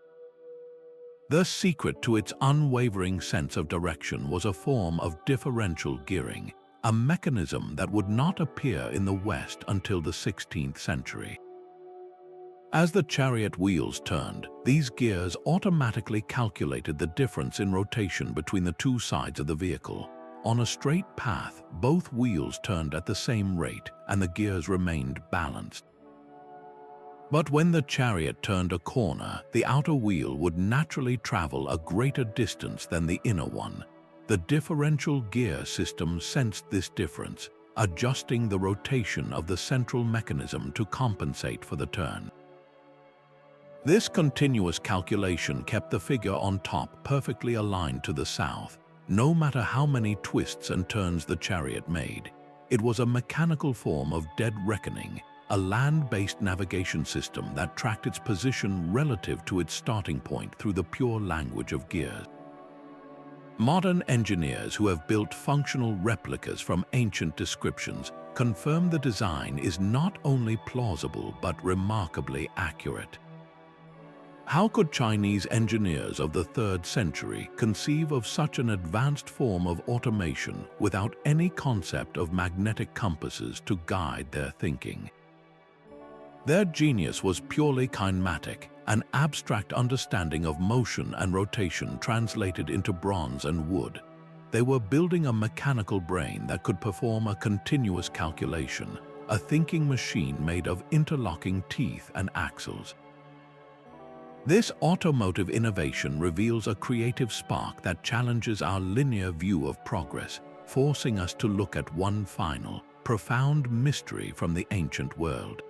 The secret to its unwavering sense of direction was a form of differential gearing, a mechanism that would not appear in the West until the 16th century. As the chariot wheels turned, these gears automatically calculated the difference in rotation between the two sides of the vehicle. On a straight path, both wheels turned at the same rate and the gears remained balanced. But when the chariot turned a corner, the outer wheel would naturally travel a greater distance than the inner one. The differential gear system sensed this difference, adjusting the rotation of the central mechanism to compensate for the turn. This continuous calculation kept the figure on top perfectly aligned to the south, no matter how many twists and turns the chariot made. It was a mechanical form of dead reckoning, a land-based navigation system that tracked its position relative to its starting point through the pure language of gears. Modern engineers who have built functional replicas from ancient descriptions confirm the design is not only plausible but remarkably accurate. How could Chinese engineers of the 3rd century conceive of such an advanced form of automation without any concept of magnetic compasses to guide their thinking? Their genius was purely kinematic, an abstract understanding of motion and rotation translated into bronze and wood. They were building a mechanical brain that could perform a continuous calculation, a thinking machine made of interlocking teeth and axles. This automotive innovation reveals a creative spark that challenges our linear view of progress, forcing us to look at one final, profound mystery from the ancient world.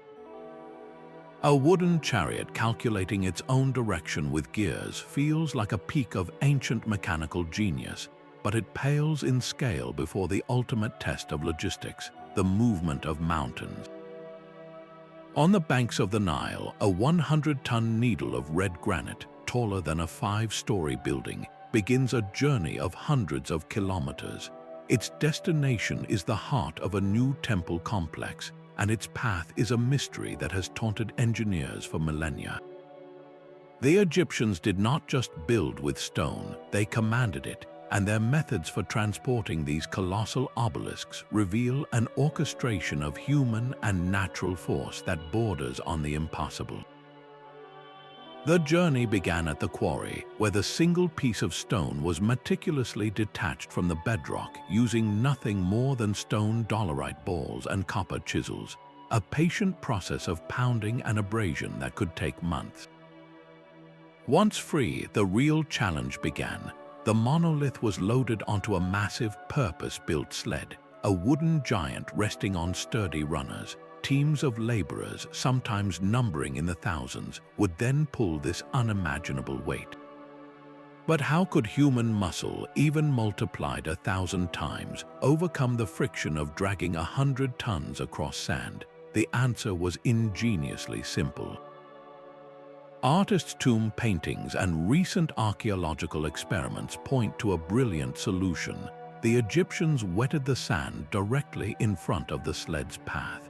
A wooden chariot calculating its own direction with gears feels like a peak of ancient mechanical genius, but it pales in scale before the ultimate test of logistics, the movement of mountains. On the banks of the Nile, a 100-ton needle of red granite, taller than a 5-story building, begins a journey of hundreds of kilometers. Its destination is the heart of a new temple complex, and its path is a mystery that has taunted engineers for millennia. The Egyptians did not just build with stone, they commanded it, and their methods for transporting these colossal obelisks reveal an orchestration of human and natural force that borders on the impossible. The journey began at the quarry, where the single piece of stone was meticulously detached from the bedrock using nothing more than stone dolerite balls and copper chisels, a patient process of pounding and abrasion that could take months. Once free, the real challenge began. The monolith was loaded onto a massive, purpose-built sled, a wooden giant resting on sturdy runners. Teams of laborers, sometimes numbering in the thousands, would then pull this unimaginable weight. But how could human muscle, even multiplied 1,000 times, overcome the friction of dragging 100 tons across sand? The answer was ingeniously simple. Artists' tomb paintings and recent archaeological experiments point to a brilliant solution. The Egyptians wetted the sand directly in front of the sled's path.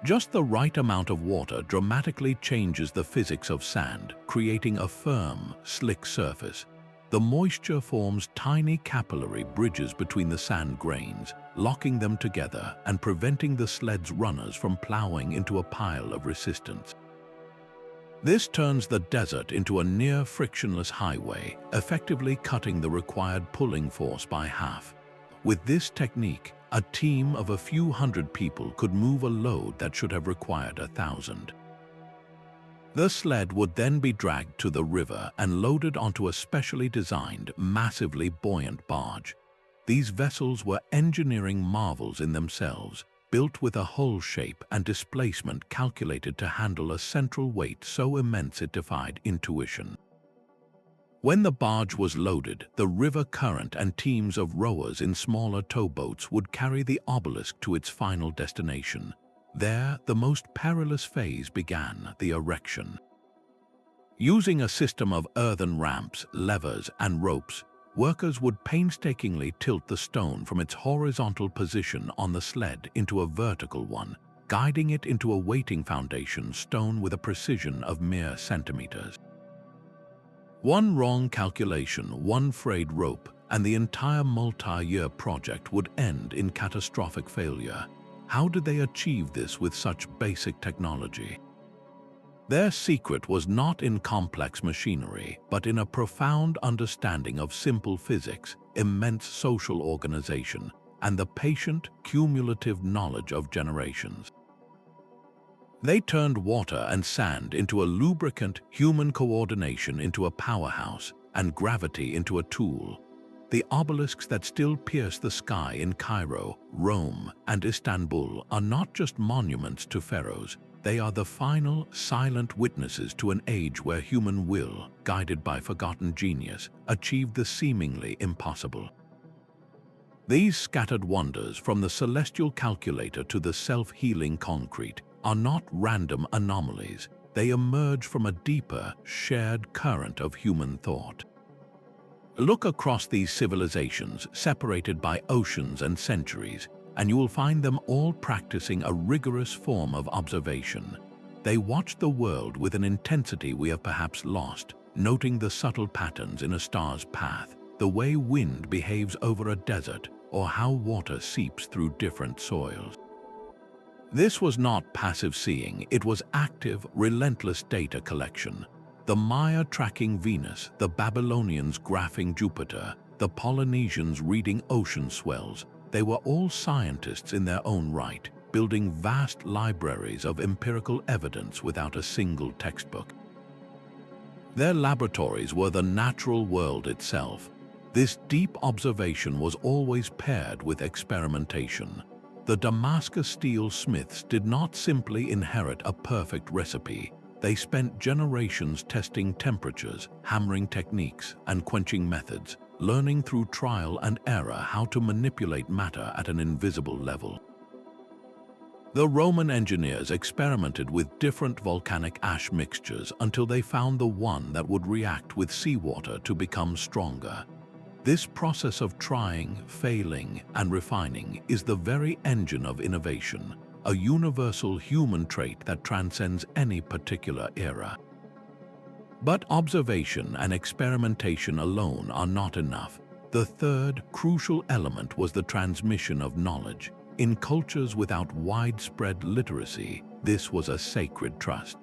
Just the right amount of water dramatically changes the physics of sand, creating a firm, slick surface. The moisture forms tiny capillary bridges between the sand grains, locking them together and preventing the sled's runners from plowing into a pile of resistance. This turns the desert into a near-frictionless highway, effectively cutting the required pulling force by half. With this technique, a team of a few hundred people could move a load that should have required 1,000. The sled would then be dragged to the river and loaded onto a specially designed, massively buoyant barge. These vessels were engineering marvels in themselves, built with a hull shape and displacement calculated to handle a central weight so immense it defied intuition. When the barge was loaded, the river current and teams of rowers in smaller towboats would carry the obelisk to its final destination. There, the most perilous phase began, the erection. Using a system of earthen ramps, levers, and ropes, workers would painstakingly tilt the stone from its horizontal position on the sled into a vertical one, guiding it into a waiting foundation stone with a precision of mere centimeters. One wrong calculation, one frayed rope, and the entire multi-year project would end in catastrophic failure. How did they achieve this with such basic technology? Their secret was not in complex machinery, but in a profound understanding of simple physics, immense social organization, and the patient, cumulative knowledge of generations. They turned water and sand into a lubricant, human coordination into a powerhouse, and gravity into a tool. The obelisks that still pierce the sky in Cairo, Rome, and Istanbul are not just monuments to pharaohs. They are the final, silent witnesses to an age where human will, guided by forgotten genius, achieved the seemingly impossible. These scattered wonders, from the celestial calculator to the self-healing concrete, are not random anomalies. They emerge from a deeper, shared current of human thought. Look across these civilizations, separated by oceans and centuries, and you will find them all practicing a rigorous form of observation. They watch the world with an intensity we have perhaps lost, noting the subtle patterns in a star's path, the way wind behaves over a desert, or how water seeps through different soils. This was not passive seeing, it was active, relentless data collection. The Maya tracking Venus, the Babylonians graphing Jupiter, the Polynesians reading ocean swells. They were all scientists in their own right, building vast libraries of empirical evidence without a single textbook. Their laboratories were the natural world itself. This deep observation was always paired with experimentation. The Damascus steel smiths did not simply inherit a perfect recipe. They spent generations testing temperatures, hammering techniques, and quenching methods, learning through trial and error how to manipulate matter at an invisible level. The Roman engineers experimented with different volcanic ash mixtures until they found the one that would react with seawater to become stronger. This process of trying, failing, and refining is the very engine of innovation, a universal human trait that transcends any particular era. But observation and experimentation alone are not enough. The third, crucial element was the transmission of knowledge. In cultures without widespread literacy, this was a sacred trust.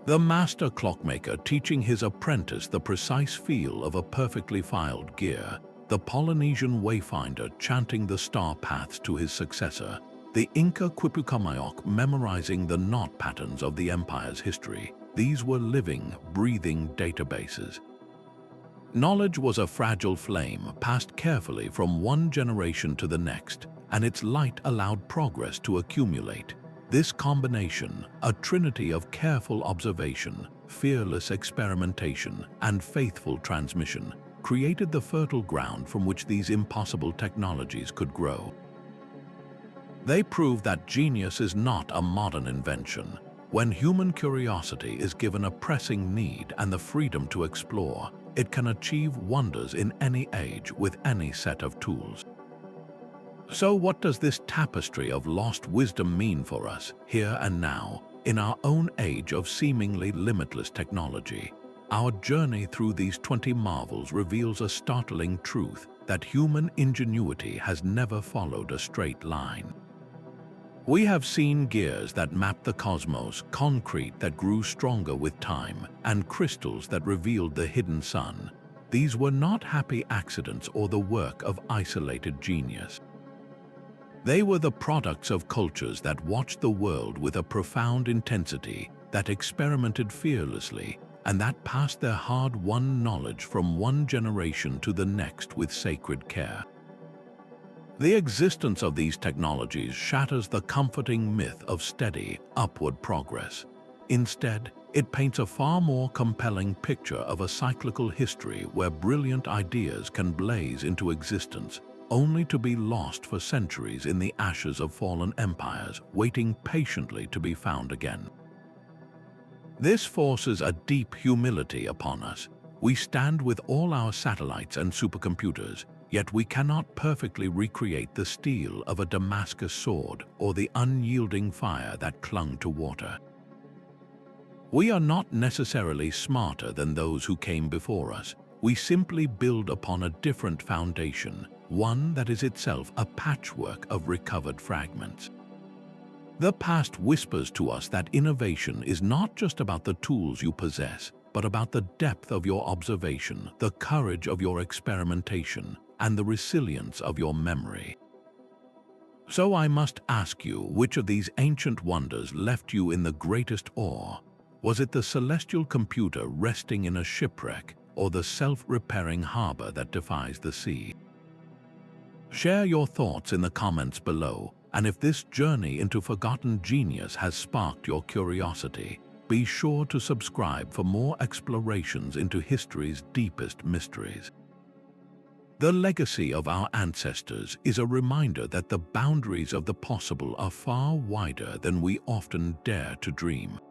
The master clockmaker teaching his apprentice the precise feel of a perfectly filed gear, the Polynesian wayfinder chanting the star paths to his successor, the Inca Quipucamayok memorizing the knot patterns of the empire's history. These were living, breathing databases. Knowledge was a fragile flame passed carefully from one generation to the next, and its light allowed progress to accumulate. This combination, a trinity of careful observation, fearless experimentation, and faithful transmission, created the fertile ground from which these impossible technologies could grow. They proved that genius is not a modern invention. When human curiosity is given a pressing need and the freedom to explore, it can achieve wonders in any age with any set of tools. So what does this tapestry of lost wisdom mean for us, here and now, in our own age of seemingly limitless technology? Our journey through these 20 marvels reveals a startling truth, that human ingenuity has never followed a straight line. We have seen gears that map the cosmos, concrete that grew stronger with time, and crystals that revealed the hidden sun. These were not happy accidents or the work of isolated genius. They were the products of cultures that watched the world with a profound intensity, that experimented fearlessly, and that passed their hard-won knowledge from one generation to the next with sacred care. The existence of these technologies shatters the comforting myth of steady, upward progress. Instead, it paints a far more compelling picture of a cyclical history where brilliant ideas can blaze into existence, only to be lost for centuries in the ashes of fallen empires, waiting patiently to be found again. This forces a deep humility upon us. We stand with all our satellites and supercomputers, yet we cannot perfectly recreate the steel of a Damascus sword or the unyielding fire that clung to water. We are not necessarily smarter than those who came before us. We simply build upon a different foundation, one that is itself a patchwork of recovered fragments. The past whispers to us that innovation is not just about the tools you possess, but about the depth of your observation, the courage of your experimentation, and the resilience of your memory. So I must ask you, which of these ancient wonders left you in the greatest awe? Was it the celestial computer resting in a shipwreck, or the self-repairing harbor that defies the sea? Share your thoughts in the comments below, and if this journey into forgotten genius has sparked your curiosity, be sure to subscribe for more explorations into history's deepest mysteries. The legacy of our ancestors is a reminder that the boundaries of the possible are far wider than we often dare to dream.